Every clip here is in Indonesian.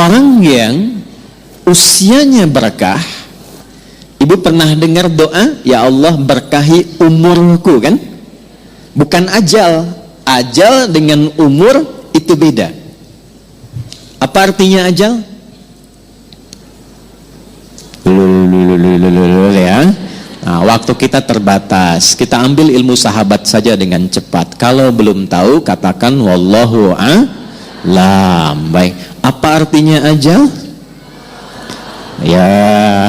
Orang yang usianya berkah, ibu pernah dengar doa, ya Allah berkahi umurku kan? Bukan ajal. Ajal dengan umur itu beda. Apa artinya ajal? Ya. Nah, waktu kita terbatas. Kita ambil ilmu sahabat saja dengan cepat. Kalau belum tahu, katakan wallahu a'lam. Baik. Apa artinya ajal? Ya.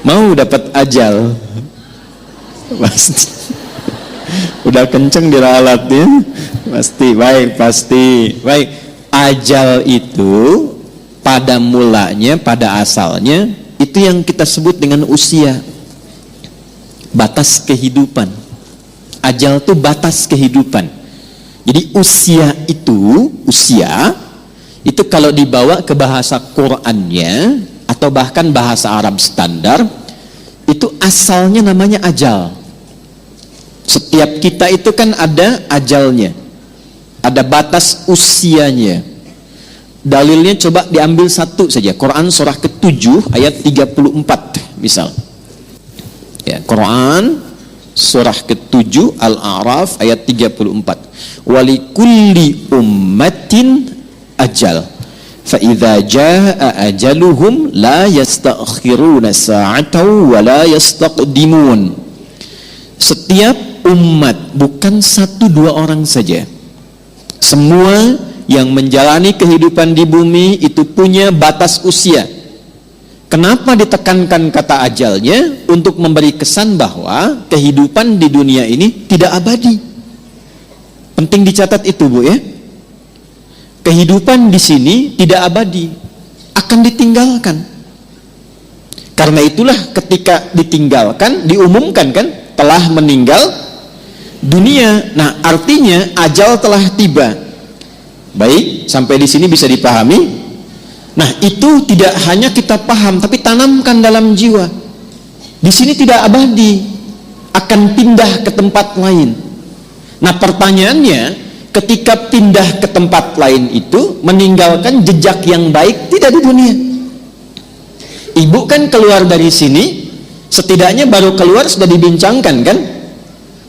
Mau dapat ajal? Pasti. Udah kenceng diralatnya? Pasti. Baik, pasti. Baik. Ajal itu pada mulanya, pada asalnya itu yang kita sebut dengan usia. Batas kehidupan. Ajal itu batas kehidupan. Jadi usia itu kalau dibawa ke bahasa Qur'annya atau bahkan bahasa Arab standar, itu asalnya namanya ajal. Setiap kita itu kan ada ajalnya, ada batas usianya. Dalilnya coba diambil satu saja, Quran surah ke-7 ayat 34 misal. Ya, Quran surah ke-7 Al-A'raf ayat 34. Walikulli ummatin ajal fa idza jaa ajaluhum la yastakhiruna sa'atan wa la yastaqdimun. Setiap umat, bukan satu dua orang saja, semua yang menjalani kehidupan di bumi itu punya batas usia. Kenapa ditekankan kata ajalnya? Untuk memberi kesan bahwa kehidupan di dunia ini tidak abadi. Penting dicatat itu, Bu, ya. Kehidupan di sini tidak abadi, akan ditinggalkan. Karena itulah ketika ditinggalkan, diumumkan kan, telah meninggal dunia. Nah, artinya ajal telah tiba. Baik, sampai di sini bisa dipahami. Nah, itu tidak hanya kita paham, tapi tanamkan dalam jiwa. Di sini tidak abadi, akan pindah ke tempat lain. Nah, pertanyaannya, ketika pindah ke tempat lain itu meninggalkan jejak yang baik tidak di dunia. Ibu kan keluar dari sini, setidaknya baru keluar sudah dibincangkan kan?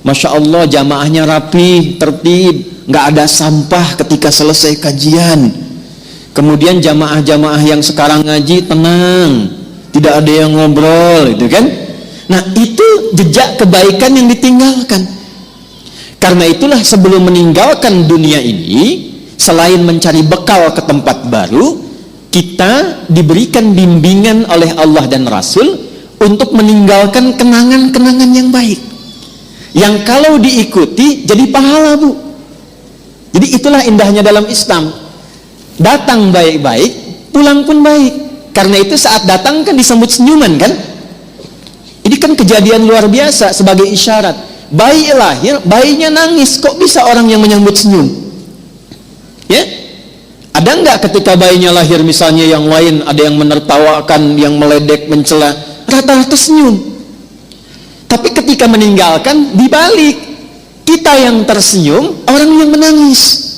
Masya Allah, jamaahnya rapi, tertib, nggak ada sampah ketika selesai kajian. Kemudian jamaah-jamaah yang sekarang ngaji tenang, tidak ada yang ngobrol, itu kan? Nah, itu jejak kebaikan yang ditinggalkan. Karena itulah sebelum meninggalkan dunia ini, selain mencari bekal ke tempat baru, kita diberikan bimbingan oleh Allah dan Rasul untuk meninggalkan kenangan-kenangan yang baik, yang kalau diikuti jadi pahala, Bu. Jadi itulah indahnya dalam Islam. Datang baik-baik, pulang pun baik. Karena itu saat datang kan disambut senyuman kan? Ini kan kejadian luar biasa sebagai isyarat. Bayi lahir, bayinya nangis, kok bisa orang yang menyambut senyum? Ya? Ada enggak ketika bayinya lahir misalnya yang lain, ada yang menertawakan, yang meledek, mencela, rata-rata senyum. Tapi ketika meninggalkan, dibalik, kita yang tersenyum, orang yang menangis.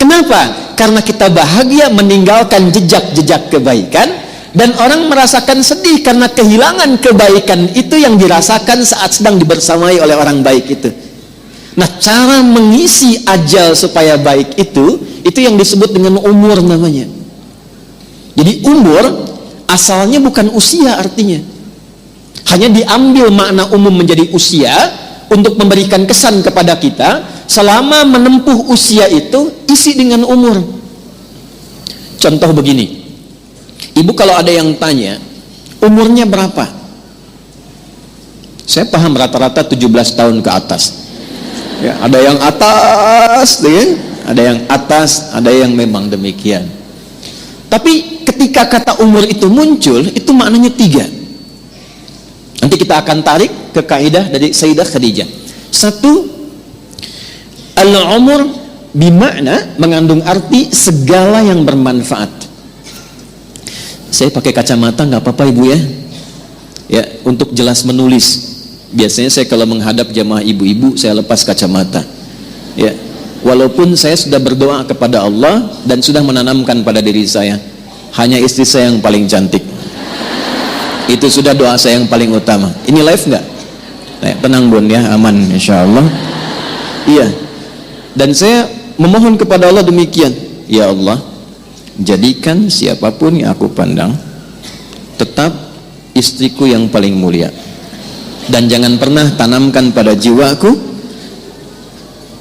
Kenapa? Karena kita bahagia meninggalkan jejak-jejak kebaikan, dan orang merasakan sedih karena kehilangan kebaikan itu yang dirasakan saat sedang dibersamai oleh orang baik itu. Nah, cara mengisi ajal supaya baik itu yang disebut dengan umur namanya. Jadi umur asalnya bukan usia artinya. Hanya diambil makna umum menjadi usia untuk memberikan kesan kepada kita. Selama menempuh usia itu isi dengan umur. Contoh begini. Ibu kalau ada yang tanya, umurnya berapa? Saya paham rata-rata 17 tahun ke atas. Ya, ada yang atas, ya? Ada yang atas, ada yang memang demikian. Tapi ketika kata umur itu muncul, itu maknanya 3. Nanti kita akan tarik ke kaidah dari Sayyidah Khadijah. 1, al-umur bimakna mengandung arti segala yang bermanfaat. Saya pakai kacamata nggak apa-apa, Ibu, ya. Ya, untuk jelas menulis. Biasanya saya kalau menghadap jamaah ibu-ibu, saya lepas kacamata. Ya, walaupun saya sudah berdoa kepada Allah dan sudah menanamkan pada diri saya, hanya istri saya yang paling cantik. Itu sudah doa saya yang paling utama. Ini live nggak? Tenang bun ya, aman insya Allah. Iya. Dan saya memohon kepada Allah demikian, ya Allah, jadikan siapapun yang aku pandang tetap istriku yang paling mulia, dan jangan pernah tanamkan pada jiwaku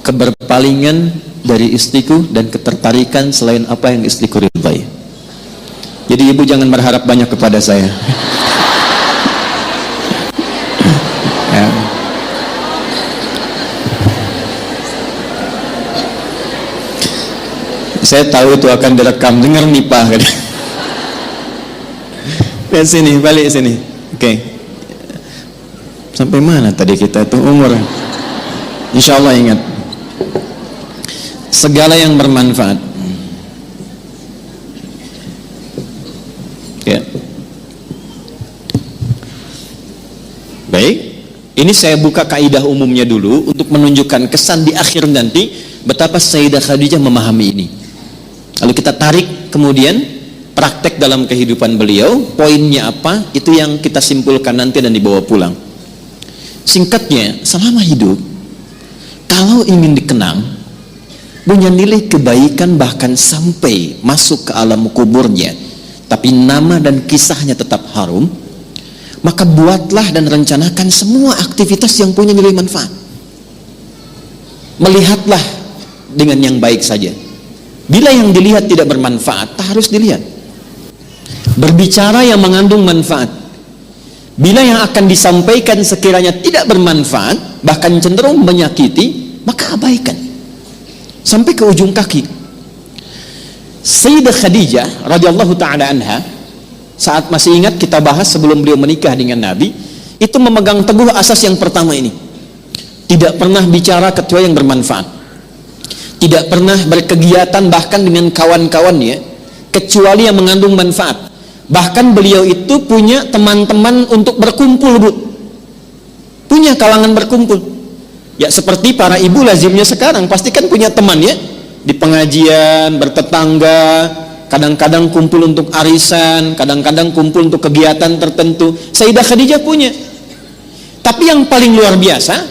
keberpalingan dari istriku dan ketertarikan selain apa yang istriku ridhai. Jadi ibu jangan berharap banyak kepada saya. Ya. Saya tahu itu akan direkam, dengar nih Pak. Lihat sini, balik sini. Oke. Sampai mana tadi kita itu umur? Insya Allah ingat. Segala yang bermanfaat. Ya. Baik. Ini saya buka kaidah umumnya dulu untuk menunjukkan kesan di akhir nanti betapa Sayyidah Khadijah memahami ini. Lalu kita tarik kemudian praktek dalam kehidupan beliau, poinnya apa, itu yang kita simpulkan nanti dan dibawa pulang. Singkatnya, selama hidup kalau ingin dikenang, punya nilai kebaikan bahkan sampai masuk ke alam kuburnya, tapi nama dan kisahnya tetap harum, maka buatlah dan rencanakan semua aktivitas yang punya nilai manfaat. Melihatlah dengan yang baik saja. Bila yang dilihat tidak bermanfaat, tak harus dilihat. Berbicara yang mengandung manfaat. Bila yang akan disampaikan sekiranya tidak bermanfaat, bahkan cenderung menyakiti, maka abaikan. Sampai ke ujung kaki. Sayyidah Khadijah radhiyallahu ta'ala anha, saat masih ingat kita bahas sebelum beliau menikah dengan Nabi, itu memegang teguh asas yang pertama ini. Tidak pernah bicara kecuali yang bermanfaat. Tidak pernah berkegiatan bahkan dengan kawan-kawannya kecuali yang mengandung manfaat. Bahkan beliau itu punya teman-teman untuk berkumpul, Bu. Punya kalangan berkumpul. Ya seperti para ibu lazimnya sekarang, pasti kan punya teman ya, di pengajian, bertetangga, kadang-kadang kumpul untuk arisan, kadang-kadang kumpul untuk kegiatan tertentu. Sayyidah Khadijah punya. Tapi yang paling luar biasa,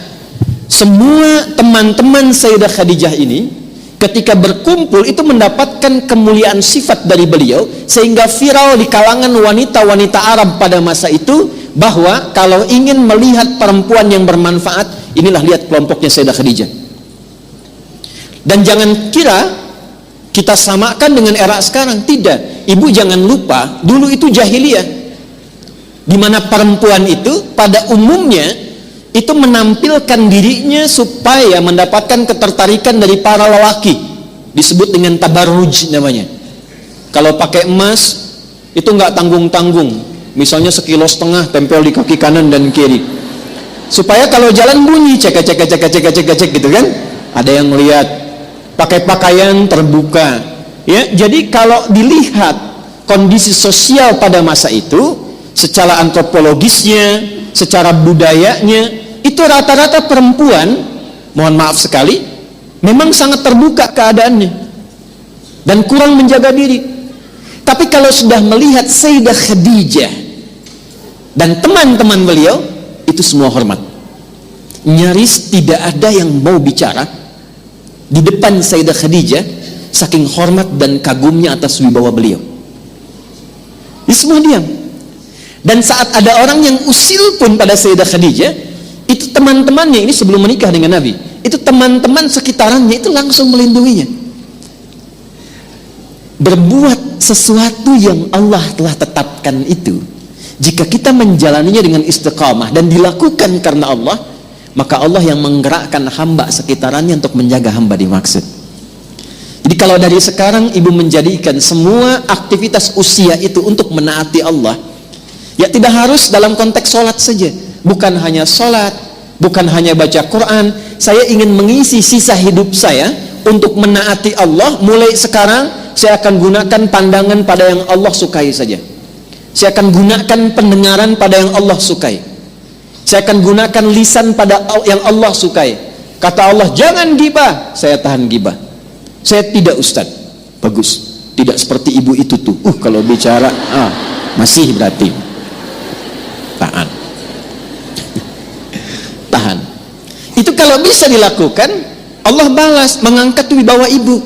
semua teman-teman Sayyidah Khadijah ini ketika berkumpul itu mendapatkan kemuliaan sifat dari beliau, sehingga viral di kalangan wanita-wanita Arab pada masa itu bahwa kalau ingin melihat perempuan yang bermanfaat, inilah lihat kelompoknya Sayyidah Khadijah. Dan jangan kira kita samakan dengan era sekarang, tidak. Ibu jangan lupa, dulu itu jahiliyah, di mana perempuan itu pada umumnya itu menampilkan dirinya supaya mendapatkan ketertarikan dari para lelaki, disebut dengan tabarruj namanya. Kalau pakai emas itu nggak tanggung-tanggung, misalnya 1,5 kilo tempel di kaki kanan dan kiri, supaya kalau jalan bunyi cek gitu kan, ada yang lihat. Pakai pakaian terbuka ya. Jadi kalau dilihat kondisi sosial pada masa itu, secara antropologisnya, secara budayanya, itu rata-rata perempuan, mohon maaf sekali, memang sangat terbuka keadaannya dan kurang menjaga diri. Tapi kalau sudah melihat Sayyidah Khadijah dan teman-teman beliau, itu semua hormat. Nyaris tidak ada yang mau bicara di depan Sayyidah Khadijah, saking hormat dan kagumnya atas wibawa beliau. Ini semua diam. Dan saat ada orang yang usil pun pada Sayyidah Khadijah, itu teman-temannya, ini sebelum menikah dengan Nabi, itu teman-teman sekitarannya itu langsung melindunginya. Berbuat sesuatu yang Allah telah tetapkan itu, jika kita menjalaninya dengan istiqamah dan dilakukan karena Allah, maka Allah yang menggerakkan hamba sekitarannya untuk menjaga hamba dimaksud. Jadi kalau dari sekarang ibu menjadikan semua aktivitas usia itu untuk menaati Allah, ya tidak harus dalam konteks sholat saja. Bukan hanya sholat, bukan hanya baca Quran. Saya ingin mengisi sisa hidup saya untuk menaati Allah. Mulai sekarang saya akan gunakan pandangan pada yang Allah sukai saja. Saya akan gunakan pendengaran pada yang Allah sukai. Saya akan gunakan lisan pada yang Allah sukai. Kata Allah, jangan gibah. Saya tahan gibah. Saya tidak, Ustaz. Bagus. Tidak seperti ibu itu tuh. Kalau bicara, masih berarti. Tahan. Tahan. Itu kalau bisa dilakukan, Allah balas, mengangkat wibawa ibu.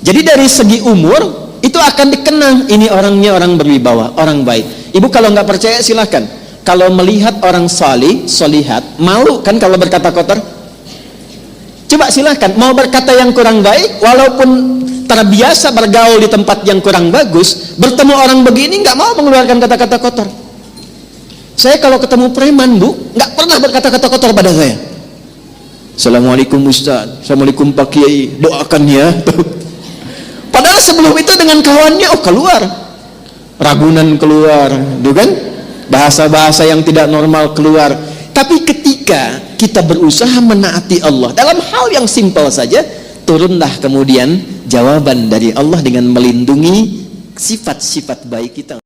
Jadi dari segi umur, itu akan dikenang, ini orangnya orang berwibawa, orang baik. Ibu kalau nggak percaya silahkan. Kalau melihat orang salih, solihat, malu kan kalau berkata kotor? Coba silahkan, mau berkata yang kurang baik, walaupun terbiasa bergaul di tempat yang kurang bagus, bertemu orang begini nggak mau mengeluarkan kata-kata kotor. Saya kalau ketemu preman, Bu, nggak pernah berkata-kata kotor pada saya. Assalamualaikum Ustaz, Assalamualaikum Pak Kiai, doakan ya. Padahal sebelum itu dengan kawannya, keluar Ragunan, keluar, tuh kan, bahasa-bahasa yang tidak normal keluar. Tapi ketika kita berusaha menaati Allah dalam hal yang simpel saja, turunlah kemudian jawaban dari Allah dengan melindungi sifat-sifat baik kita.